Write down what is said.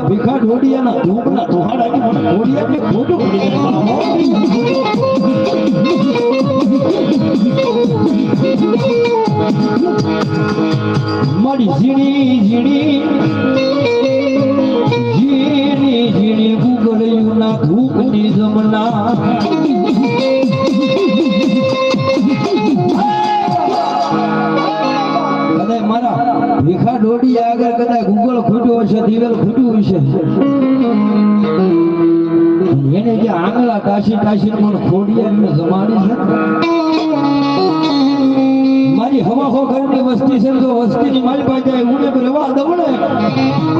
ભીખા ઢોડિયાના ધૂપના ધોહાડા કે મને ઢોડિયાને ખોટું પડી જાય મારી ઝીણી ઝીણી ઝીણી ઝીણી ગુગળીઓના ધૂપની જમના કદાચ મારા ભીખા ઢોડિયા આગળ કદાચ ગુગળ ખૂટ્યો હશે દિવેલ ખૂટ્યું હશે એને જે આંગળા કાશી કાશી પણ ખોડિયા જમાડી છે મારી હવા હો ઘરની વસ્તી છે તો વસ્તીની મારી પાસે ઉને રવા દવડે